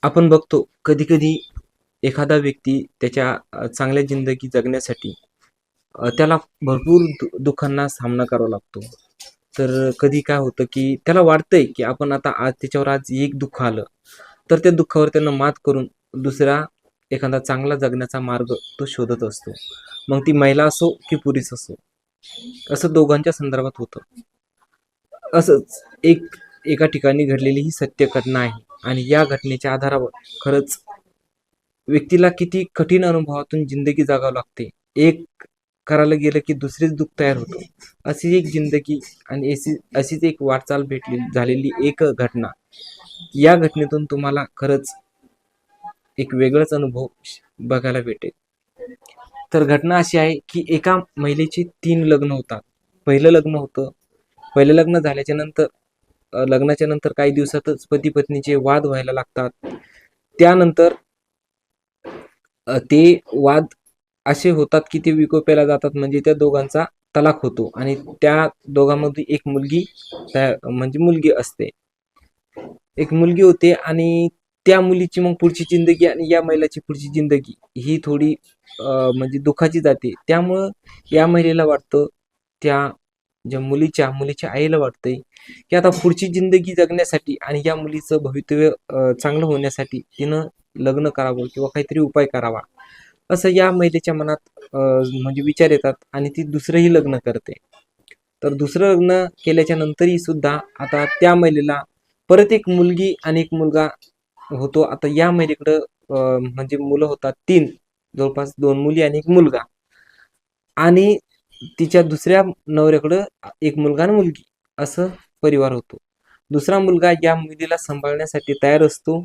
आपण बघतो कधी कधी एखादा व्यक्ती त्याच्या चांगल्या जिंदगी जगण्यासाठी त्याला भरपूर दुःखांना सामना करावा लागतो. तर कधी काय होतं की त्याला वाटतंय की आपण आता आज त्याच्यावर आज एक दुःख आलं तर त्या दुःखावर त्यांना मात करून दुसरा एखादा चांगला जगण्याचा मार्ग तो शोधत असतो. मग ती महिला असो की पुरुष असो, असं दोघांच्या संदर्भात होतं. असंच एका ठिकाणी घडलेली ही सत्य घटना आहे आणि या घटनेच्या आधारावर खरंच व्यक्तीला किती कठीण अनुभवातून जिंदगी जगावी लागते. एक करायला गेलं की दुसरेच दुःख तयार होतं. अशी एक जिंदगी आणि अशीच एक वाटचाल भेटली झालेली एक घटना. या घटनेतून तुम्हाला खरंच एक वेगळाच अनुभव बघायला भेटेल. तर घटना अशी आहे की एका महिलेची 3 लग्न होतात. पहिलं लग्न होतं. पहिलं लग्न झाल्याच्या नंतर लग्नाच्या नंतर काही दिवसातच पती पत्नीचे वाद व्हायला लागतात. त्यानंतर ते वाद असे होतात की ते विकोपाला जातात, म्हणजे त्या दोघांचा तलाक होतो आणि त्या दोघांमध्ये एक मुलगी म्हणजे मुलगी असते. एक मुलगी होते आणि त्या मुलीची मग पुढची जिंदगी आणि या महिलाची पुढची जिंदगी ही थोडी म्हणजे दुःखाची जाते. त्यामुळं या महिलेला वाटतं, त्या ज्या मुलीच्या आईला वाटतंय की आता पुढची जिंदगी जगण्यासाठी आणि या मुलीचं भवितव्य चांगलं होण्यासाठी तिनं लग्न करावं किंवा काहीतरी उपाय करावा, असं या महिलेच्या मनात म्हणजे विचार येतात आणि ती दुसरंही लग्न करते. तर दुसरं लग्न केल्याच्या नंतरही सुद्धा आता त्या महिलेला परत एक मुलगी आणि एक मुलगा होतो. आता या महिलेकडं म्हणजे मुलं होतात 3, जवळपास 2 मुली आणि 1 मुलगा. आणि तिच्या दुसऱ्या नवऱ्याकडं एक मुलगा आणि मुलगी असं परिवार होतो. दुसरा मुलगा या मुलीला सांभाळण्यासाठी तयार असतो,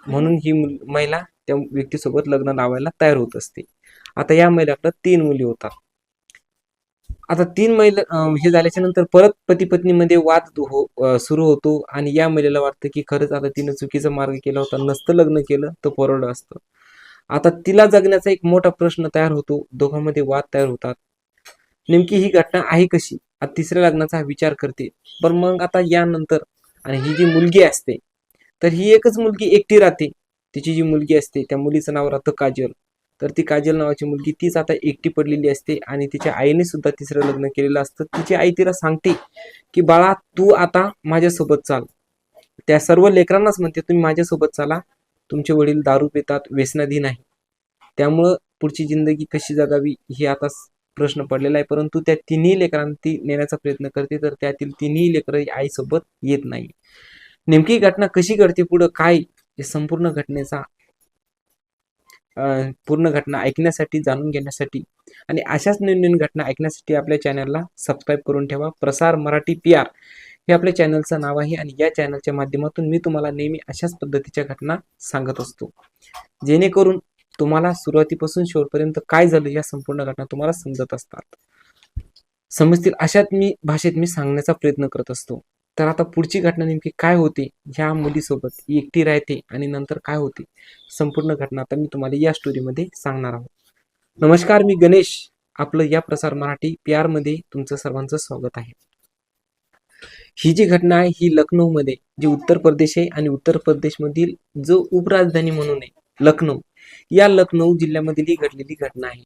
म्हणून ही महिला त्या व्यक्तीसोबत लग्न लावायला तयार होत असते. आता या महिलाकडं 3 मुली होतात. आता 3 महिला हे झाल्याच्या नंतर परत पती पत्नीमध्ये वाद सुरू होतो आणि या महिलेला वाटतं की खरंच आता तिनं चुकीचा मार्ग केला होता, नसतं लग्न केलं तर परवडलं असतं. आता तिला जगण्याचा एक मोठा प्रश्न तयार होतो. दोघांमध्ये वाद तयार होतात. नेमकी ही घटना आहे कशी? आता तिसऱ्या लग्नाचा विचार करते. पण मग आता यानंतर आणि ही जी मुलगी असते, तर ही एकच मुलगी एकटी राहते. तिची जी मुलगी असते त्या मुलीचं नाव राहतं काजल. तर ती काजल नावाची मुलगी तीच आता एकटी पडलेली असते आणि तिच्या आईने सुद्धा तिसरं लग्न केलेलं असतं. तिची आई तिला सांगते की बाळा तू आता माझ्यासोबत चाल. त्या सर्व लेकरांनाच म्हणते तुम्ही माझ्यासोबत चाला. तुमचे वडील दारू पितात, व्यसनाधीन आहे. त्यामुळं पुढची जिंदगी कशी जगावी हे आता प्रश्न पडलेला आहे. परंतु त्या तिन्ही लेकरांना ती नेण्याचा प्रयत्न करते, तर त्यातील तिन्ही लेकरं आईसोबत येत नाही. नेमकी घटना कशी घडते पुढं काय, हे संपूर्ण घटनेचा पूर्ण घटना ऐकण्यासाठी, जाणून घेण्यासाठी आणि अशाच नवीन घटना ऐकण्यासाठी आपल्या चॅनलला सबस्क्राईब करून ठेवा. प्रसार मराठी PR हे आपल्या चॅनलचं नाव आहे आणि या चॅनलच्या माध्यमातून मी तुम्हाला नेहमी अशाच पद्धतीच्या घटना सांगत असतो, जेणेकरून तुम्हाला सुरुवातीपासून शेवटपर्यंत काय झालं या संपूर्ण घटना तुम्हाला समजत असतात, समजतील अशात मी भाषेत मी सांगण्याचा प्रयत्न करत असतो. तर आता पुढची घटना नेमकी काय होते, ह्या मुलीसोबत एकटी राहते आणि नंतर काय होते, संपूर्ण घटना आता मी तुम्हाला या स्टोरीमध्ये सांगणार आहोत. नमस्कार, मी गणेश. आपलं या प्रसार मराठी PR मध्ये तुमचं सर्वांचं स्वागत आहे. ही जी घटना आहे ही लखनौ मध्ये, जी उत्तर प्रदेश आहे आणि उत्तर प्रदेशमधील जो उपराजधानी म्हणून आहे लखनौ, या लखनौ जिल्ह्यामधील ही घडलेली घटना आहे.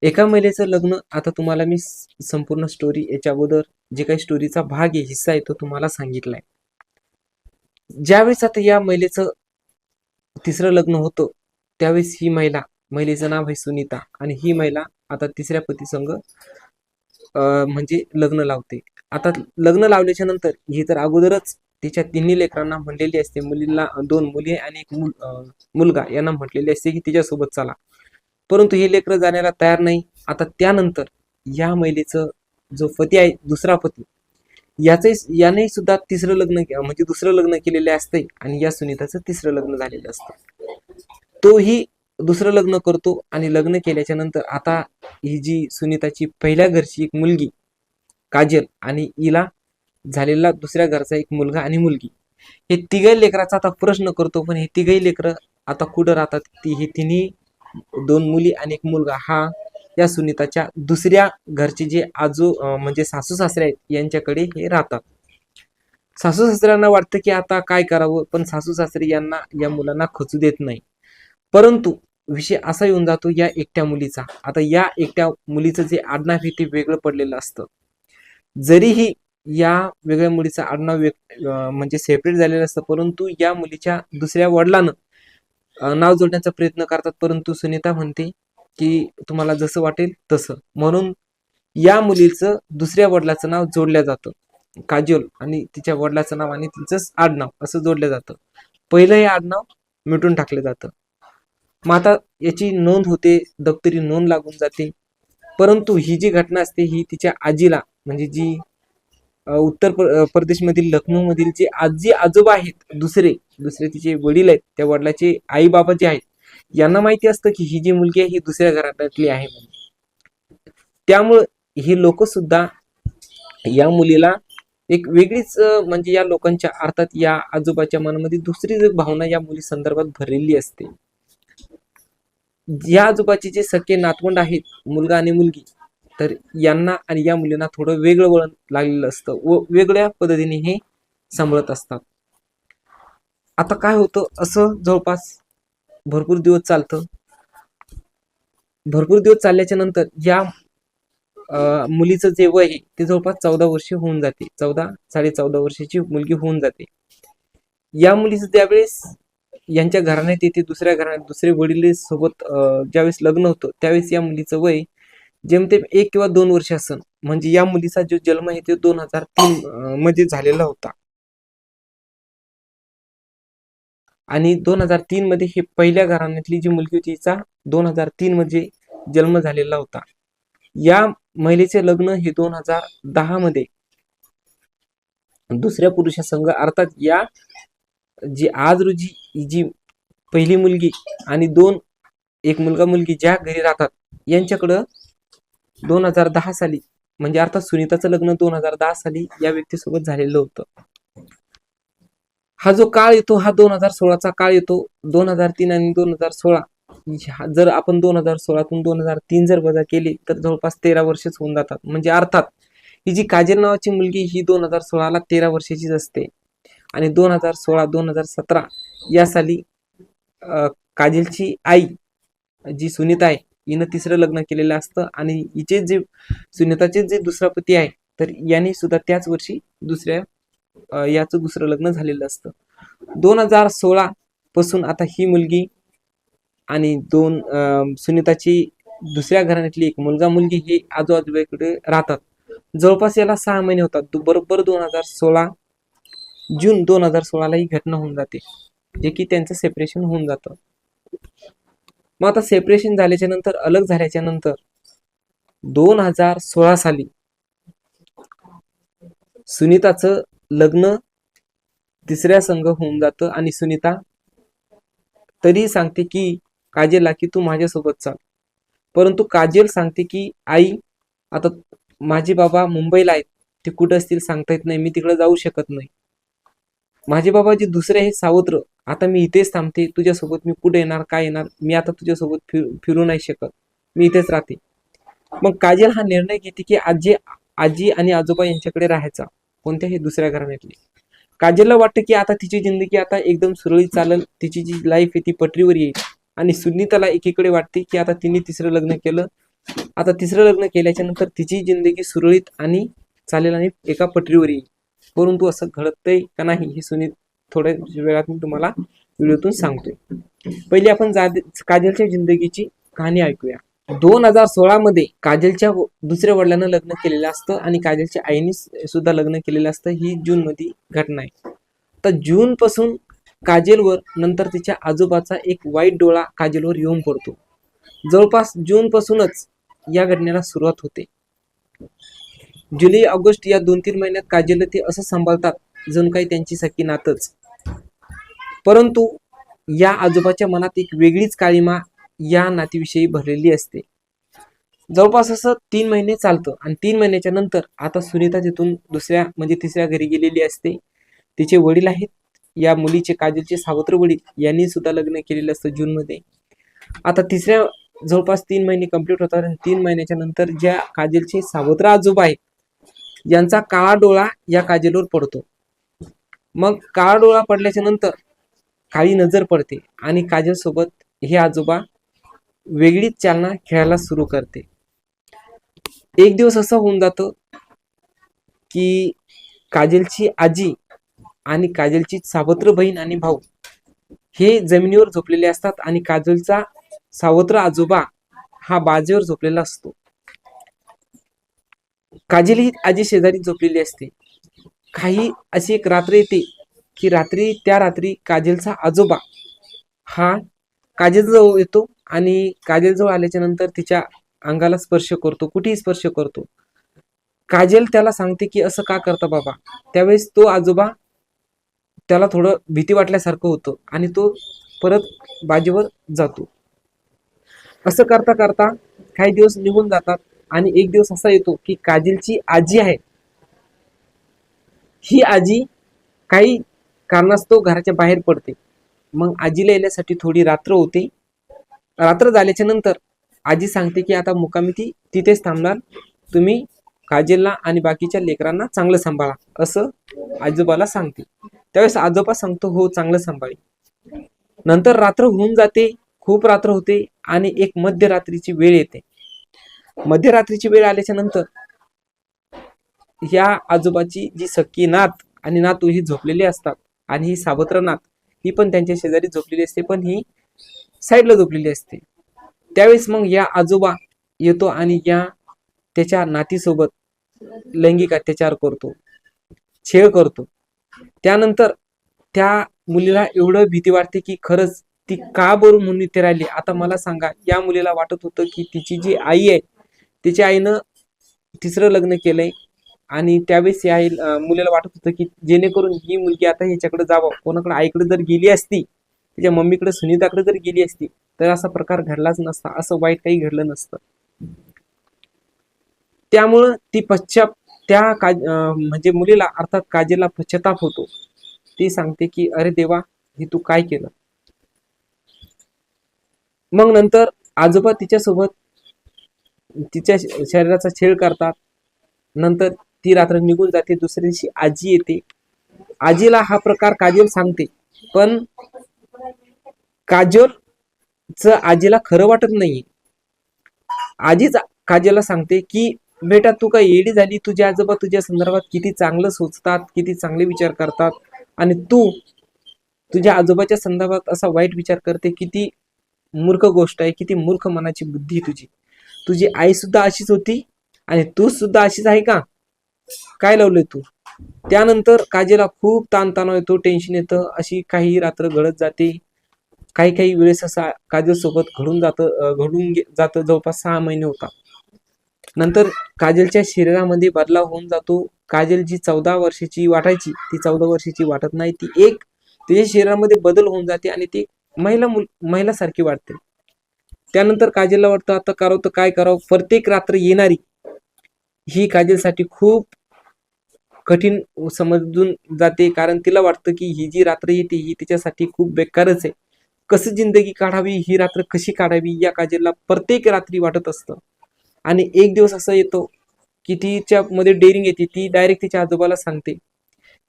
एका महिलेचं लग्न, आता तुम्हाला मी संपूर्ण स्टोरी याच्या अगोदर जे काही स्टोरीचा भाग आहे, हिस्सा आहे, तो तुम्हाला सांगितलाय. ज्यावेळेस आता या महिलेचं तिसरं लग्न होतं, त्यावेळेस ही महिलेचं नाव आहे सुनीता आणि ही महिला आता तिसऱ्या पतीसंग म्हणजे लग्न लावते. आता लग्न लावल्याच्या नंतर ही तर अगोदरच तिच्या तिन्ही लेकरांना म्हणलेली असते, मुलीला 2 मुली आणि एक मुलगा यांना म्हटलेली असते की तिच्यासोबत चला. परंतु हे लेकरं जाण्याला तयार नाही. आता त्यानंतर या महिलेचं जो पती आहे, दुसरा पती, याने सुद्धा तिसरं लग्न म्हणजे दुसरं लग्न केलेले असते आणि या सुनीताचं तिसरं लग्न झालेलं असतं. तोही दुसरं लग्न करतो आणि लग्न केल्याच्या नंतर आता ही जी सुनीताची पहिल्या घरची एक मुलगी काजल आणि हिला झालेला दुसऱ्या घरचा एक मुलगा आणि मुलगी, हे तिघही लेकराचा आता प्रश्न करतो. पण हे तिघही लेकरं आता कुठं राहतात, हे तिन्ही 2 मुली आणि एक मुलगा हा या सुनीताच्या दुसऱ्या घरचे जे म्हणजे सासू सासरे आहेत यांच्याकडे हे राहतात. सासू सासऱ्यांना वाटतं की आता काय करावं, पण सासू सासरे यांना या मुलांना खचू देत नाही. परंतु विषय असा येऊन जातो या एकट्या मुलीचा. आता या एकट्या मुलीचं जे आडनाव आहे ते वेगळं पडलेलं असतं. जरीही या वेगळ्या मुलीचं आडनाव म्हणजे सेपरेट झालेलं असतं, परंतु या मुलीच्या दुसऱ्या वडिलांना नाव जोडण्याचा प्रयत्न करतात, परंतु सुनीता म्हणते की तुम्हाला जसं वाटेल तसं. म्हणून या मुलीचं दुसऱ्या वडिलाचं नाव जोडलं जातं, काजोल, आणि तिच्या वडिलाचं नाव आणि तिचंच आडनाव असं जोडलं जातं. पहिलं हे आडनाव मिटून टाकलं जातं. मग आता याची नोंद होते, दप्तरी नोंद लागून जाते. परंतु ही जी घटना असते ही तिच्या आजीला, म्हणजे जी उत्तर प्रदेशमधील लखनौ मधील जे आजी आजोबा आहेत, दुसरे दुसरे तिचे वडील आहेत, त्या वडिलाचे आई बाबा जे आहेत, यांना माहिती असतं की ही जी मुलगी आहे ही दुसऱ्या घरातली आहे म्हणून. त्यामुळे ही लोक सुद्धा या मुलीला एक वेगळीच म्हणजे या लोकांच्या अर्थात या आजोबाच्या मनामध्ये दुसरी भावना या मुली संदर्भात भरलेली असते. या आजोबाचे जे सख्खे नातवंड आहेत, मुलगा आणि मुलगी, तर यांना आणि या मुलींना थोडं वेगळं वळण लागलेलं असतं व वेगळ्या पद्धतीने हे सांभाळत असतात. आता काय होतं, असं जवळपास भरपूर दिवस चालतं. भरपूर दिवस चालल्याच्या नंतर या मुलीचं जे वय आहे ते जवळपास 14 वर्ष होऊन जाते. 14-14.5 वर्षाची मुलगी होऊन जाते. या मुलीचं त्यावेळेस यांच्या घराण्यात येते, दुसऱ्या घराण्यात दुसरे वडील सोबत ज्यावेळेस लग्न होतं त्यावेळेस या मुलीचं वय जेमतेम 1 किंवा 2 वर्ष असन. म्हणजे या मुलीचा जो जन्म आहे तो 2003 मध्ये झालेला होता. आणि 2003 मध्ये हे पहिल्या घराण्यातली जी मुलगी होती तिचा 2003 मध्ये जन्म झालेला होता. या महिलेचे लग्न हे 2010 मध्ये दुसऱ्या पुरुषासंग, अर्थात या जी आज रोजी जी पहिली मुलगी आणि एक मुलगा मुलगी ज्या घरी राहतात यांच्याकडं 2010 साली, म्हणजे अर्थात सुनीताचं लग्न 2010 साली या व्यक्तीसोबत झालेलं होतं. हा जो काळ येतो हा 2016चा काळ येतो. 2003 आणि 2016, जर आपण 2016तून 2003 जर वजा केली तर जवळपास 13 वर्षच होऊन जातात. म्हणजे अर्थात ही जी काजल नावाची मुलगी ही 2016ला 13 वर्षाचीच असते आणि 2016-2017 या साली काजलची आई जी सुनीता आहे हिनं तिसरं लग्न केलेलं असतं आणि हिचे जे सुनीताचे जे दुसरा पती आहे तर यांनी सुद्धा त्याच वर्षी याचं दुसरं लग्न झालेलं असतं. 2016 पासून आता ही मुलगी आणि सुनीताची दुसऱ्या घराण्यातली एक मुलगा मुलगी हे आजोबाकडे राहतात. जवळपास याला 6 महिने होतात. बरोबर 2016 जून 2016 ही घटना होऊन जाते, जे की त्यांचं सेपरेशन होऊन जातं. मग आता सेपरेशन झाल्याच्या नंतर, अलग झाल्याच्या नंतर 2016 साली सुनीताचं लग्न तिसऱ्या संघ होऊन जातं आणि सुनीता तरी सांगते की काजलला की तू माझ्यासोबत चाल. परंतु काजल सांगते की आई, आता माझे बाबा मुंबईला आहेत, ते कुठं असतील सांगता येत नाही, मी तिकडे जाऊ शकत नाही. माझे बाबा जे दुसरे आहेत सावत्र, आता मी इथेच थांबते, तुझ्यासोबत मी कुठे येणार, काय येणार, मी आता तुझ्यासोबत फिरू नाही शकत, मी इथेच राहते. मग काजल हा निर्णय घेते की आजी आणि आजोबा यांच्याकडे राहायचा, कोणत्याही दुसऱ्या घराण्यातली. काजलला वाटतं की आता तिची जिंदगी आता एकदम सुरळीत चालेल, तिची जी लाईफ आहे ती पटरीवर येईल. आणि सुनीताला एकीकडे वाटते की आता तिने तिसरं लग्न केलं, आता तिसरं लग्न केल्याच्या नंतर तिची जिंदगी सुरळीत आणि चालेल आणि एका पटरीवर येईल. परंतु असं घडतंय का नाही हे सुनीत थोड्या वेळात मी तुम्हाला व्हिडिओतून सांगतोय. पहिली आपण काजलच्या जिंदगीची कहाणी ऐकूया. 2016 मध्ये काजलच्या दुसऱ्या वडिलांना लग्न केलेलं असतं आणि काजलच्या आईने सुद्धा लग्न केलेलं असतं. ही जून मध्ये घटना आहे. तर जून पासून काजलवर, नंतर तिच्या आजोबाचा एक वाईट डोळा काजलवर येऊन पडतो. जवळपास जून पासूनच या घटनेला सुरुवात होते. जुलै ऑगस्ट या 2-3 महिन्यात काजलला ते असं सांभाळतात जणू काही त्यांची सख्खी नातच. परंतु या आजोबाच्या मनात एक वेगळीच काळीमा या नातीविषयी भरलेली असते. जवळपास असं 3 महिने चालतं आणि 3 महिन्याच्या नंतर आता सुनीता तिथून दुसऱ्या म्हणजे तिसऱ्या घरी गेलेली असते. तिचे वडील आहेत, या मुलीचे काजलचे सावत्र वडील, यांनी सुद्धा लग्न केलेलं असतं जून मध्ये. आता तिसऱ्या जवळपास 3 महिने कंप्लीट होतात आणि 3 महिन्याच्या नंतर ज्या काजलचे सावत्र आजोबा आहेत यांचा काळा डोळा या काजलवर पडतो. मग काळा डोळा पडल्याच्या नंतर काळी नजर पडते आणि काजल सोबत हे आजोबा वेगळीच चालना खेळायला सुरू करते. एक दिवस असं होऊन जातं की काजलची आजी आणि काजलची सावत्र बहीण आणि भाऊ हे जमिनीवर झोपलेले असतात आणि काजलचा सावत्र आजोबा हा बाजेवर झोपलेला असतो. काजल ही आजी शेजारी झोपलेली असते. काही अशी एक रात्र येते की त्या रात्री काजलचा आजोबा हा काजलजवळ येतो आणि काजलजवळ आल्याच्या नंतर तिच्या अंगाला स्पर्श करतो, कुठेही स्पर्श करतो. काजल त्याला सांगते की असं का करता बाबा. त्यावेळेस तो आजोबा त्याला थोडं भीती वाटल्यासारखं होतं आणि तो परत बाजेवर जातो. असं करता करता काही दिवस निघून जातात आणि एक दिवस असा येतो की काजलची आजी आहे, ही आजी काही कारणास्तव घराच्या बाहेर पडते. मग आजीला येण्यासाठी थोडी रात्र होते. रात्र झाल्याच्या नंतर आजी सांगते की आता मुक्कामी ती तिथेच थांबणार, तुम्ही काजलला आणि बाकीच्या लेकरांना चांगलं सांभाळा, असं आजोबाला सांगते. त्यावेळेस आजोबा सांगतो हो चांगलं सांभाळी. नंतर रात्र होऊन जाते, खूप रात्र होते आणि एक मध्यरात्रीची वेळ येते. मध्यरात्रीची वेळ आल्याच्या नंतर या आजोबाची जी सख्खी नात आणि नातू ही झोपलेली असतात आणि ही सावत्र नात ही पण त्यांच्या शेजारी झोपलेली असते, पण ही साईडला झोपलेली असते. त्यावेळेस मग या आजोबा येतो आणि या त्याच्या नातीसोबत लैंगिक अत्याचार करतो, छेड करतो. त्यानंतर त्या मुलीला एवढं भीती वाटते की खरंच ती का बरं म्हणून इथे राहिली. आता मला सांगा, या मुलीला वाटत होतं की तिची जी आई आहे, तिच्या आईनं तिसरं लग्न केलंय आणि त्यावेळेस या मुलीला वाटत होतं की जेणेकरून ही मुलगी आता ह्याच्याकडे जावं, कोणाकडे आईकडे जर गेली असती, तिच्या मम्मीकडे सुनीताकडे जर गेली असती तर असा प्रकार घडलाच नसता, असं वाईट काही घडलं नसतं. त्यामुळं ती म्हणजे मुलीला अर्थात काजलला पश्चाताप होतो. ती सांगते की अरे देवा, हे तू काय केलं. मग नंतर आजोबा तिच्यासोबत तिच्या शरीराचा छेड करतात. नंतर ती रात्र निघून जाते. दुसऱ्या दिवशी आजी येते. आजीला हा प्रकार काजल सांगते, पण काजलचं आजीला खरं वाटत नाही. आजीच काजलला सांगते की बेटा तू काय येडी झाली, तुझे आजोबा तुझ्या संदर्भात किती चांगलं सोचतात, किती चांगले विचार करतात आणि तू तुझ्या आजोबाच्या संदर्भात असा वाईट विचार करते. किती मूर्ख गोष्ट आहे, किती मूर्ख मनाची बुद्धी तुझी. तुझी आई सुद्धा अशीच होती आणि तू सुद्धा अशीच आहे का, काय लावलंय तू. त्यानंतर काजलला खूप ताणतणाव येतो, टेन्शन येतं. अशी काही रात्र घडत जाते. काही काही वेळेस असा काजल सोबत घडून जातं. जवळपास 6 महिने होतात. नंतर काजलच्या शरीरामध्ये बदलाव होऊन जातो. काजल जी 14 वर्षाची वाटायची ती 14 वर्षाची वाटत नाही. ती एक तिच्या शरीरामध्ये बदल होऊन जाते आणि ती महिलासारखी वाटते. त्यानंतर काजलला वाटतं आता करावं तर काय करावं. प्रत्येक रात्र येणारी ही काजलसाठी खूप कठीण समजून जाते, कारण तिला वाटतं की ही जी रात्र येते ही तिच्यासाठी खूप बेकारच आहे. कसं जिंदगी काढावी, ही रात्र कशी काढावी, या काजलला प्रत्येक रात्री वाटत असतं. आणि एक दिवस असं येतो की तिच्या मध्ये डेअरिंग येते. ती डायरेक्ट तिच्या आजोबाला सांगते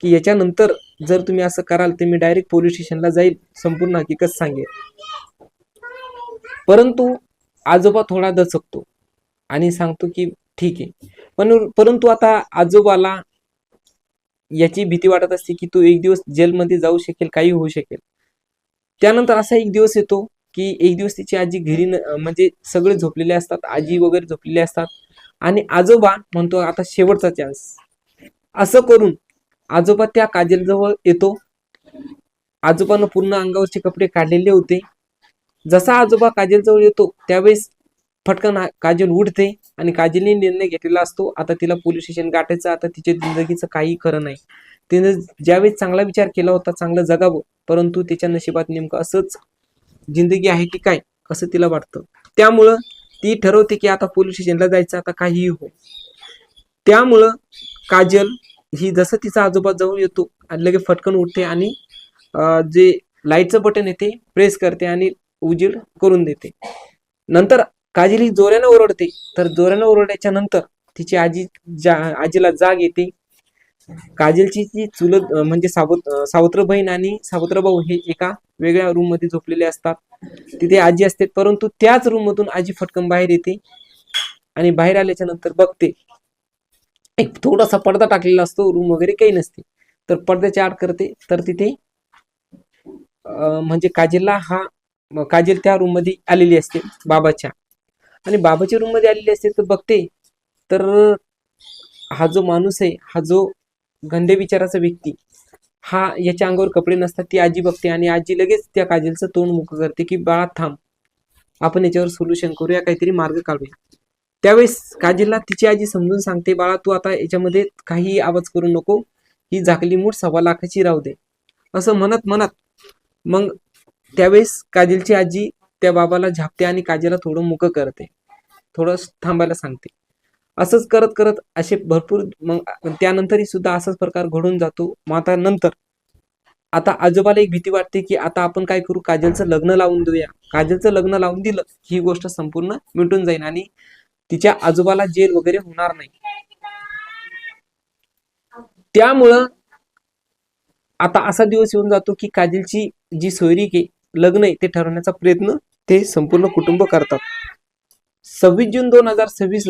की याच्यानंतर जर तुम्ही असं कराल तर मी डायरेक्ट पोलीस स्टेशनला जाईल, संपूर्ण हकीकत सांगेल. परंतु आजोबा थोडा दचकतो आणि सांगतो की ठीक आहे. परंतु आता आजोबाला याची भीती वाटत असते की तो एक दिवस जेलमध्ये जाऊ शकेल, काही होऊ शकेल. त्यानंतर असा एक दिवस येतो की एक दिवस तिची आजी घरी म्हणजे सगळे झोपलेले असतात, आजी वगैरे झोपलेले असतात आणि आजोबा म्हणतो आता शेवटचा चान्स. असं करून आजोबा त्या काजलजवळ येतो. आजोबानं पूर्ण अंगावरचे कपडे काढलेले होते. जसा आजोबा काजलजवळ येतो त्यावेळेस फटकन काजल उठते आणि काजलने निर्णय घेतलेला असतो आता तिला पोलीस स्टेशन गाठायचं. आता तिच्या जिंदगीचं काही खरं नाही. तिने ज्यावेळेस चांगला विचार केला होता चांगलं जगावं, परंतु तिच्या नशिबात नेमकं असंच जिंदगी आहे की काय, असं तिला वाटतं. त्यामुळं ती ठरवते की आता पोलीस स्टेशनला जायचं, आता काहीही हो. त्यामुळं काजल ही जसं तिचा आजोबा जवळ येतो आणि लगेच फटकन उठते आणि जे लाईटचं बटन येते प्रेस करते आणि उजेड करून देते. नंतर काजल ही जोरानं ओरडते. तर जोरानं ओरडल्याच्या नंतर तिची आजीला जाग येते. काजलची जी चुलत म्हणजे सावत्र बहीण आणि सावत्र भाऊ हे एका वेगळ्या रूम मध्ये झोपलेले असतात. तिथे आजी असते, परंतु त्याच रूम मधून आजी फटकन बाहेर येते आणि बाहेर आल्याच्या नंतर बघते एक थोडासा पडदा टाकलेला असतो, रूम वगैरे काही नसते. तर पडद्याच्या आड करते तर तिथे म्हणजे काजल त्या रूम मध्ये आलेली असते बाबाच्या, आणि बाबाच्या रूम मध्ये आलेली असते. तर बघते तर हा जो माणूस आहे, हा जो गंधे विचाराचा व्यक्ती, हा याच्या अंगावर कपडे नसतात. ती आजी बघते आणि आजी लगेच त्या काजलचं तोंड मुक करते की बाळा थांब, आपण याच्यावर सोल्युशन करूया, काहीतरी मार्ग काढूया. त्यावेळेस काजलला तिची आजी समजून सांगते, बाळा तू आता याच्यामध्ये काही आवाज करू नको, ही झाकली मूठ 1.25 लाखाची राहू दे, असं म्हणत म्हणत मग त्यावेळेस काजलची आजी त्या बाबाला झापते आणि काजलला थोडं मुक करते, थोडं थांबायला सांगते. असंच करत करत असे भरपूर मग त्यानंतरही सुद्धा असाच प्रकार घडून जातो. मग आता नंतर आता आजोबाला एक भीती वाटते की आता आपण काय करू, काजलचं लग्न लावून देऊया. काजलचं लग्न लावून दिलं ही गोष्ट संपूर्ण मिटून जाईल आणि तिच्या आजोबाला जेल वगैरे होणार नाही. त्यामुळं आता असा दिवस येऊन जातो की काजलची जी सोयरीक आहे, लग्न आहे, ते ठरवण्याचा प्रयत्न ते संपूर्ण कुटुंब करतात. 26 जून 2026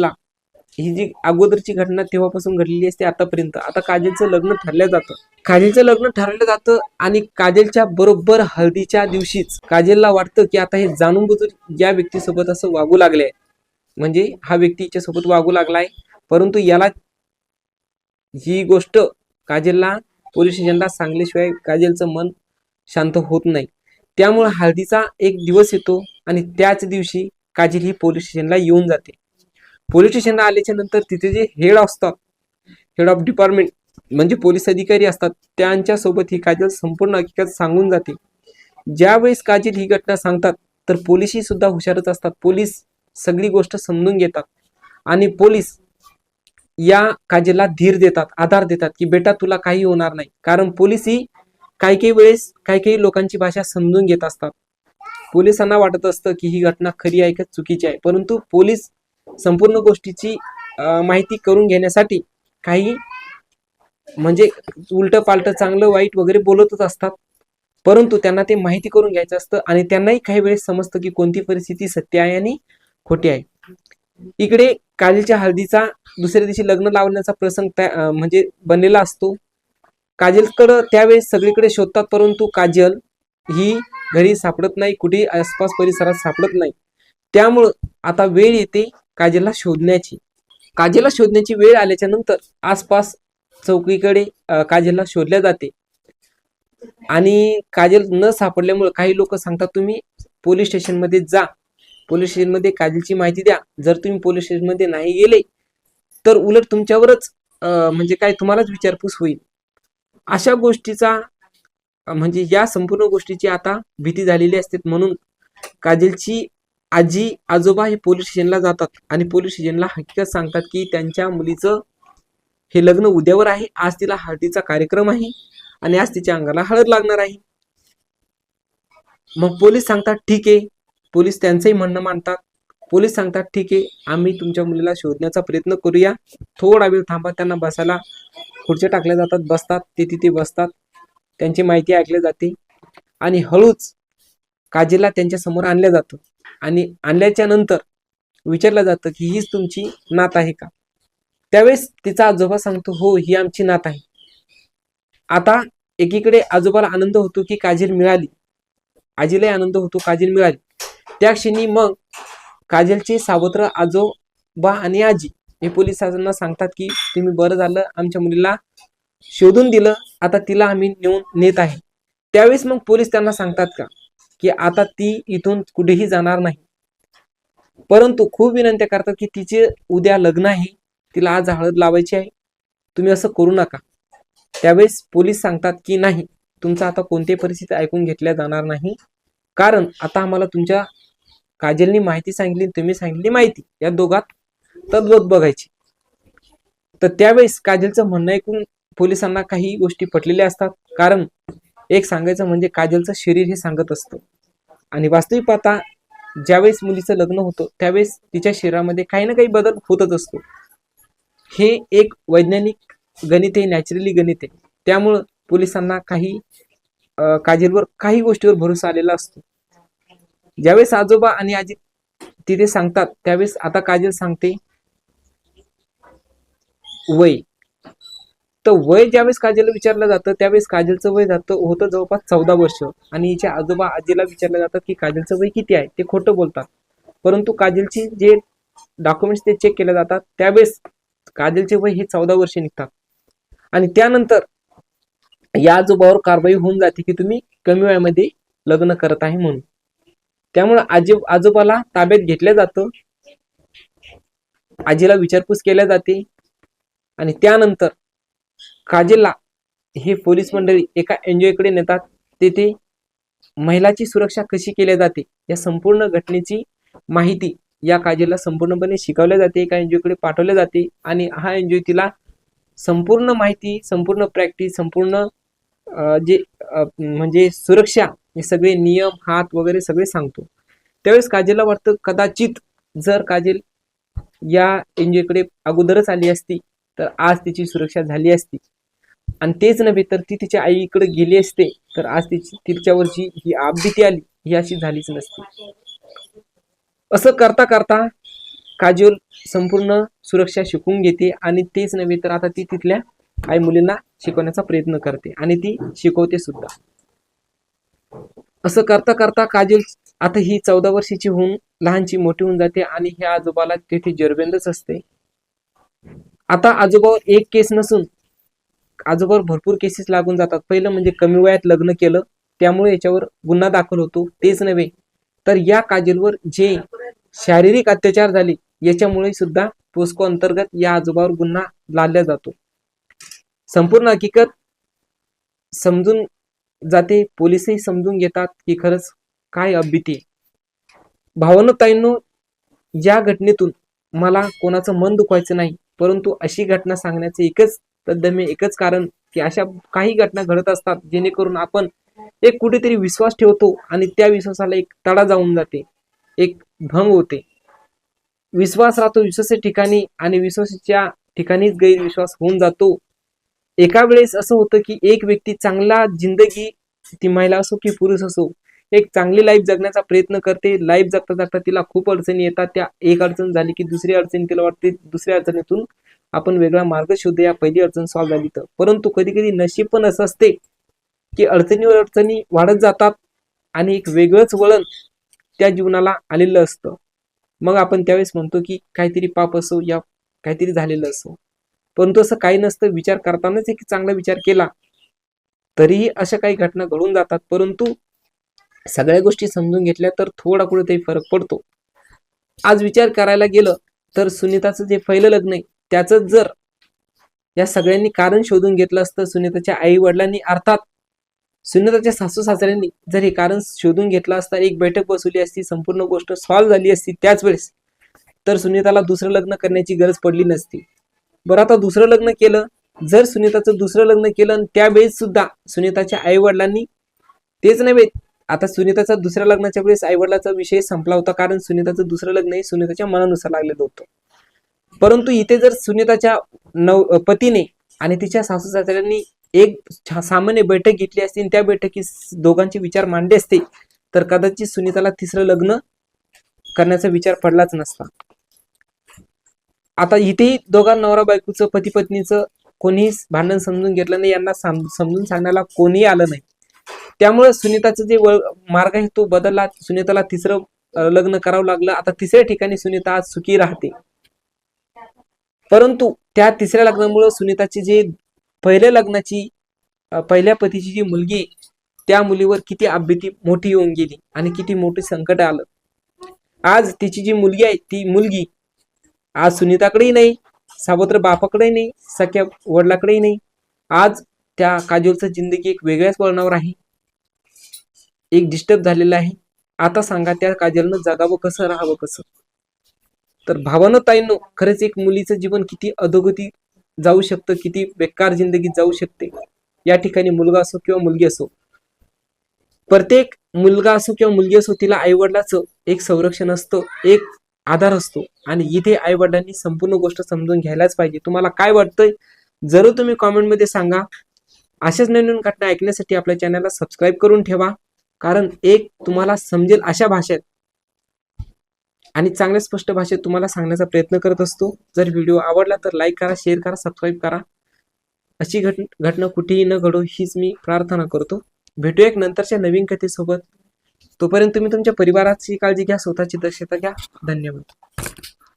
ही जी अगोदरची घटना तेव्हापासून घडलेली असते आतापर्यंत. आता काजलचं लग्न ठरलं जातं. काजलचं लग्न ठरवलं जातं आणि काजलच्या बरोबर हळदीच्या दिवशीच काजलला वाटतं की आता हे जाणून बुजून ज्या व्यक्तीसोबत असं वागू लागले, म्हणजे हा व्यक्ती हिच्यासोबत वागू लागलाय, परंतु याला ही गोष्ट काजलला पोलीस स्टेशनला सांगल्याशिवाय काजलचं मन शांत होत नाही. त्यामुळे हळदीचा एक दिवस येतो आणि त्याच दिवशी काजल ही पोलीस स्टेशनला येऊन जाते. पोलीस स्टेशनला आल्याच्या नंतर तिथे जे हेड असतात, हेड ऑफ डिपार्टमेंट म्हणजे पोलीस अधिकारी असतात, त्यांच्यासोबत ही काजल संपूर्ण हकीकत सांगून जाते. ज्यावेळेस काजल ही घटना सांगतात तर पोलीसही सुद्धा हुशारच असतात. पोलीस सगळी गोष्ट समजून घेतात आणि पोलीस या काजलला धीर देतात, आधार देतात की बेटा तुला काही होणार नाही. कारण पोलीसही काही काही वेळेस काही काही लोकांची भाषा समजून घेत असतात. पोलिसांना वाटत असतं की ही घटना खरी आहे का चुकीची आहे, परंतु पोलीस संपूर्ण गोष्टीची माहिती करून घेण्यासाठी काही म्हणजे उलट पालट चांगलं वाईट वगैरे बोलतच असतात. परंतु त्यांना ते माहिती करून घ्यायचं असतं आणि त्यांनाही काही वेळेस समजतं की कोणती परिस्थिती सत्य आहे आणि खोटी आहे. इकडे काजलच्या हळदीचा दुसऱ्या दिवशी लग्न लावण्याचा प्रसंग म्हणजे बनलेला असतो. काजलकडं त्यावेळेस सगळीकडे शोधतात, परंतु काजल ही घरी सापडत नाही, कुठेही आसपास परिसरात सापडत नाही. त्यामुळं आता वेळ येते काजलला शोधण्याची. काजलला शोधण्याची वेळ आल्याच्या नंतर आसपास चौकीकडे काजलला शोधल्या जाते आणि काजल न सापडल्यामुळे काही लोक सांगतात तुम्ही पोलीस स्टेशनमध्ये जा, पोलीस स्टेशनमध्ये काजलची माहिती द्या. जर तुम्ही पोलीस स्टेशनमध्ये नाही गेले तर उलट तुमच्यावरच म्हणजे काय तुम्हालाच विचारपूस होईल. अशा गोष्टीचा म्हणजे या संपूर्ण गोष्टीची आता भीती झालेली असते. म्हणून काजलची आजी आजोबा हे पोलीस स्टेशनला जातात आणि पोलीस स्टेशनला हकीकत सांगतात की त्यांच्या मुलीचं हे लग्न उद्यावर आहे, आज तिला हळदीचा कार्यक्रम आहे आणि आज तिच्या अंगाला हळद लागणार आहे. मग पोलीस सांगतात ठीक आहे, पोलीस त्यांचंही म्हणणं मानतात. पोलीस सांगतात ठीक आहे, आम्ही तुमच्या मुलीला शोधण्याचा प्रयत्न करूया, थोडा वेळ थांबा. त्यांना बसायला खुर्च्या टाकल्या जातात, बसतात ते, तिथे बसतात, त्यांची माहिती ऐकली जाते आणि हळूच काजलला त्यांच्या समोर आणलं जातं आणि आणल्याच्या नंतर विचारलं जातं की हीच तुमची नात आहे का. त्यावेळेस तिचा आजोबा सांगतो हो ही आमची नात आहे. आता एकीकडे आजोबाला आनंद होतो की काजल मिळाली, आजीलाही आनंद होतो काजल मिळाली. त्या क्षणी मग काजलचे सावत्र आजोबा आणि आजी हे पोलिसांना सांगतात की तुम्ही बरं झालं आमच्या मुलीला शोधून दिलं, आता तिला आम्ही नेत आहे. त्यावेळेस मग पोलीस त्यांना सांगतात का की आता ती इथून कुठेही जाणार नाही, परंतु खूप विनंती करतात की तिचे उद्या लग्न आहे, तिला आज हळद लावायची आहे, तुम्ही असं करू नका. त्यावेळेस पोलीस सांगतात की नाही, तुमचा आता कोणत्याही परिस्थिती ऐकून घेतल्या जाणार नाही, कारण आता आम्हाला तुमच्या काजलनी माहिती सांगितली, तुम्ही सांगितली माहिती, या दोघात तद्वत बघायची. तर त्यावेळेस काजलचं म्हणणं ऐकून पोलिसांना काही गोष्टी पटलेल्या असतात. कारण एक सांगायचं म्हणजे काजलचं शरीर हे सांगत असतं आणि वास्तविक पाहता ज्यावेळेस मुलीचं लग्न होतं त्यावेळेस तिच्या शरीरामध्ये काही ना काही बदल होतच असतो. हे एक वैज्ञानिक गणित हे नॅचरली गणित आहे. त्यामुळं पोलिसांना काही काजलवर काही गोष्टीवर भरोसा आलेला असतो. ज्यावेळेस आजोबा आणि आजी तिथे सांगतात त्यावेळेस आता काजल सांगते वय. तर वय ज्यावेळेस काजलला विचारलं जातं त्यावेळेस काजलचं वय होतं जवळपास 14 वर्ष. आणि हिच्या आजोबा आजीला विचारलं जातं की काजलचं वय किती आहे. ते खोटं बोलतात. परंतु काजलची जे डॉक्युमेंट्स ते चेक केले जातात त्यावेळेस काजलचे वय हे 14 वर्ष निघतात. आणि त्यानंतर या आजोबावर कारवाई होऊन जाते की तुम्ही कमी वयामध्ये लग्न करत आहे म्हणून. त्यामुळे आजोबाला ताब्यात घेतलं जातं. आजीला विचारपूस केल्या जाते. आणि त्यानंतर काजलला हे पोलीस मंडळी एका एनजीओ कडे नेतात. तेथे महिलाची सुरक्षा कशी केली जाते या संपूर्ण घटनेची माहिती या काजलला संपूर्णपणे शिकवल्या जाते. एका एनजीओ कडे पाठवले जाते आणि हा एनजीओ तिला संपूर्ण माहिती, संपूर्ण प्रॅक्टिस, संपूर्ण जे म्हणजे सुरक्षा, हे सगळे नियम, हात वगैरे सगळे सांगतो. त्यावेळेस काजलला वाटतं कदाचित जर काजल या एनजीओ कडे अगोदरच आली असती तर आज तिची सुरक्षा झाली असती. आणि तेच नव्हे तर ती तिच्या आईकडे गेली असते तर आज तिच्यावरची ही आपबीती आली ही अशी झालीच नसती. असं करता करता काजल संपूर्ण सुरक्षा शिकून घेते. आणि तेच नव्हे तर आता ती तिथल्या आई मुलींना शिकवण्याचा प्रयत्न करते आणि ती शिकवते सुद्धा. असं करता करता काजल आता ही 14 वर्षाची होऊन लहानची मोठी होऊन जाते. आणि ह्या आजोबाला तिथे जेरबंदच असते. आता आजोबावर एक केस नसून आजोबावर भरपूर केसेस लागून जातात. पहिलं म्हणजे कमी वयात लग्न केलं त्यामुळे याच्यावर गुन्हा दाखल होतो. तेच नव्हे तर या काजलवर जे शारीरिक अत्याचार झाले याच्यामुळे सुद्धा पोस्को अंतर्गत या आजोबावर गुन्हा लादला जातो. संपूर्ण हकीकत समजून जाते. पोलिसही समजून घेतात की खरंच काय अभीती. भावनाताईंनो, या घटनेतून मला कोणाचं मन दुखवायचं नाही, परंतु अशी घटना सांगण्याचं एकच तद्दमे एकच कारण की अशा काही घटना घडत असतात जेणेकरून आपण एक कुठेतरी विश्वास ठेवतो आणि त्या विश्वासाला एक तडा जाऊन जाते, एक भंग होते. विश्वास राहतो विश्वासाच्या ठिकाणी आणि विश्वासाच्या ठिकाणीच गैरविश्वास होऊन जातो. एका वेळेस असं होतं की एक व्यक्ती चांगला जिंदगी, ती महिला असो की पुरुष असो, एक चांगली लाईफ जगण्याचा प्रयत्न करते. लाईफ जगता जगता तिला खूप अडचणी येतात. त्या एक अडचण झाली की दुसरी अडचण तिला वाटते दुसऱ्या अडचणीतून आपण वेगळा मार्ग शोधूया, पहिली अडचण सॉल्व्ह झाली तर. परंतु कधी कधी नशीब पण असं असते की अडचणीवर अडचणी वाढत जातात आणि एक वेगळंच वळण त्या जीवनाला आलेलं असतं. मग आपण त्यावेळेस म्हणतो की काहीतरी पाप असो या काहीतरी झालेलं असो. परंतु असं काही नसतं. विचार करतानाच एक चांगला विचार केला तरीही अशा काही घटना घडून जातात. परंतु सगळ्या गोष्टी समजून घेतल्या तर थोडा कुठेतरी फरक पडतो. आज विचार करायला गेलं तर सुनीताचं जे पहिलं लग्न आहे त्याचं जर या सगळ्यांनी कारण शोधून घेतलं असतं, सुनीताच्या आई वडिलांनी अर्थात सुनीताच्या सासू सासऱ्यांनी जर हे कारण शोधून घेतलं असतं, एक बैठक बसवली असती, संपूर्ण गोष्ट सॉल्व्ह झाली असती त्याच वेळेस, तर सुनीताला दुसरं लग्न करण्याची गरज पडली नसती. बरं, आता दुसरं लग्न केलं. जर सुनीताचं दुसरं लग्न केलं आणि त्यावेळेस सुद्धा सुनीताच्या आई वडिलांनी, तेच नव्हे आता सुनीताचा दुसऱ्या लग्नाच्या वेळेस आई वडिलाचा विषय संपला होता, कारण सुनीताचं दुसरं लग्न हे सुनीताच्या मनानुसार लागलेलं होतं. परंतु इथे जर सुनीताच्या पतीने आणि तिच्या सासू सासऱ्यांनी एक सामान्य बैठक घेतली असती आणि त्या बैठकीत दोघांचे विचार मांडले असते तर कदाचित सुनीताला तिसरं लग्न करण्याचा विचार पडलाच नसता. आता इथेही दोघां नवरा बायकोचं पती पत्नीचं कोणीही भांडण समजून घेतलं नाही, यांना समजून सांगण्याला कोणीही आलं नाही. त्यामुळे सुनीताचं जे मार्ग आहे तो बदलला. सुनीताला तिसरं लग्न करावं लागलं. आता तिसऱ्या ठिकाणी सुनीता आज सुखी राहते. परंतु त्या तिसऱ्या लग्नामुळे सुनीताची जे पहिल्या लग्नाची पहिल्या पतीची जी मुलगी, त्या मुलीवर किती आपबीती मोठी येऊन गेली आणि किती मोठे संकट आलं. आज तिची जी मुलगी आहे ती मुलगी आज सुनीताकडेही नाही, सावत्र बापाकडेही नाही, सख्या वडिलाकडेही नाही. आज त्या काजलचं जिंदगी एक वेगळ्याच वळणावर आहे, एक डिस्टर्ब झालेला आहे. आता सांगा त्या काजलनं जगावं कसं, राहावं कसं? तर भावनाताईंनो, खरंच एक मुलीचं जीवन किती अधोगती जाऊ शकतं, किती बेकार जिंदगी जाऊ शकते. या ठिकाणी मुलगा असो किंवा मुलगी असो, प्रत्येक मुलगा असो किंवा मुलगी असो, तिला आईवडिलाचं एक संरक्षण असतं, एक आधार असतो. आणि इथे आईवडिलांनी संपूर्ण गोष्ट समजून घ्यायलाच पाहिजे. तुम्हाला काय वाटतंय जरूर तुम्ही कॉमेंटमध्ये सांगा. अशाच नवीन घटना ऐकण्यासाठी आपल्या चॅनलला सबस्क्राईब करून ठेवा, कारण एक तुम्हाला समजेल अशा भाषेत आणि चांगल्या स्पष्ट भाषेत तुम्हाला सांगण्याचा प्रयत्न करत असतो. जर व्हिडिओ आवडला तर लाईक करा, शेअर करा, सबस्क्राईब करा. अशी घटना कुठेही न घडो हीच मी प्रार्थना करतो. भेटूया एक नंतरच्या नवीन कथेसोबत. तोपर्यंत तुम्ही तुमच्या परिवाराची काळजी घ्या, स्वतःची दक्षता घ्या. धन्यवाद.